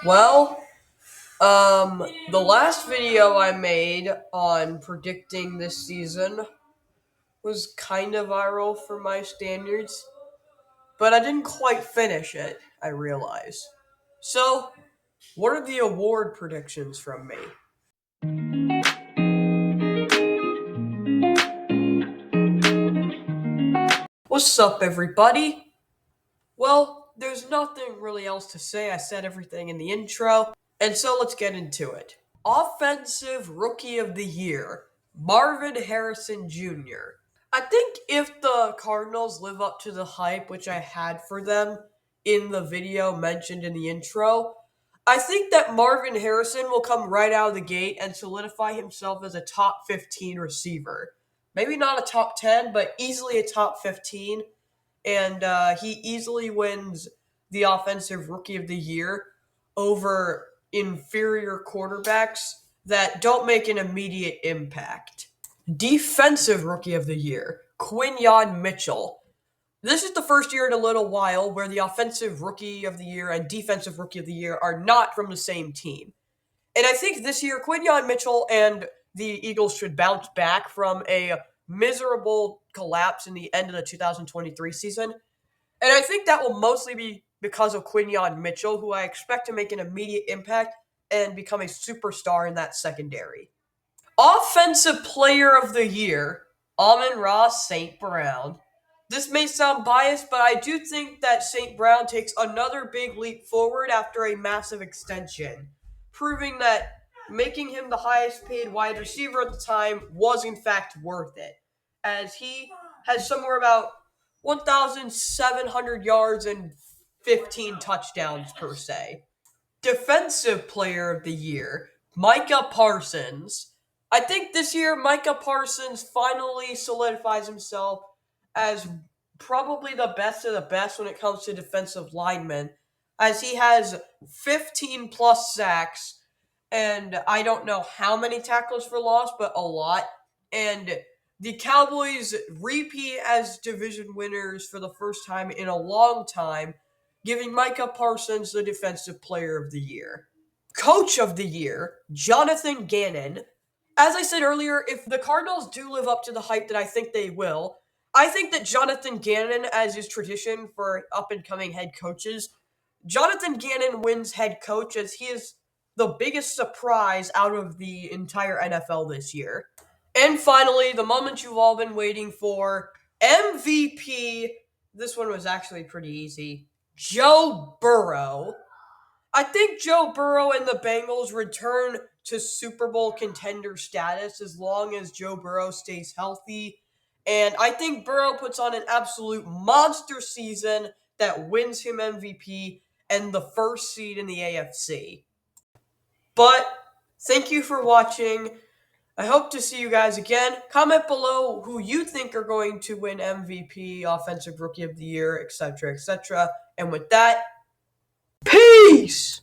Well, the last video I made on predicting this season was kind of viral for my standards, but I didn't quite finish it, I realize. So, what are the award predictions from me? What's up, everybody? Well, there's nothing really else to say. I said everything in the intro, and so let's get into it. Offensive Rookie of the Year, Marvin Harrison Jr. I think if the Cardinals live up to the hype which I had for them in the video mentioned in the intro, I think that Marvin Harrison will come right out of the gate and solidify himself as a top 15 receiver. Maybe not a top 10, but easily a top 15. And he easily wins the Offensive Rookie of the Year over inferior quarterbacks that don't make an immediate impact. Defensive Rookie of the Year, Quinyon Mitchell. This is the first year in a little while where the Offensive Rookie of the Year and Defensive Rookie of the Year are not from the same team. And I think this year, Quinyon Mitchell and the Eagles should bounce back from a miserable collapse in the end of the 2023 season. And I think that will mostly be because of Quinyon Mitchell, who I expect to make an immediate impact and become a superstar in that secondary. Offensive Player of the Year, Amon-Ra St. Brown. This may sound biased, but I do think that St. Brown takes another big leap forward after a massive extension, proving that making him the highest paid wide receiver at the time was in fact worth it, as he has somewhere about 1,700 yards and 15 touchdowns per se. Defensive Player of the Year, Micah Parsons. I think this year Micah Parsons finally solidifies himself as probably the best of the best when it comes to defensive linemen, as he has 15 plus sacks, and I don't know how many tackles for loss, but a lot. And the Cowboys repeat as division winners for the first time in a long time, giving Micah Parsons the Defensive Player of the Year. Coach of the Year, Jonathan Gannon. As I said earlier, if the Cardinals do live up to the hype that I think they will, I think that Jonathan Gannon, as is tradition for up and coming head coaches, Jonathan Gannon wins head coach as he is the biggest surprise out of the entire NFL this year. And finally, the moment you've all been waiting for, MVP. This one was actually pretty easy. Joe Burrow. I think Joe Burrow and the Bengals return to Super Bowl contender status as long as Joe Burrow stays healthy. And I think Burrow puts on an absolute monster season that wins him MVP and the first seed in the AFC. But thank you for watching. I hope to see you guys again. Comment below who you think are going to win MVP, Offensive Rookie of the Year, etc., etc. And with that, peace!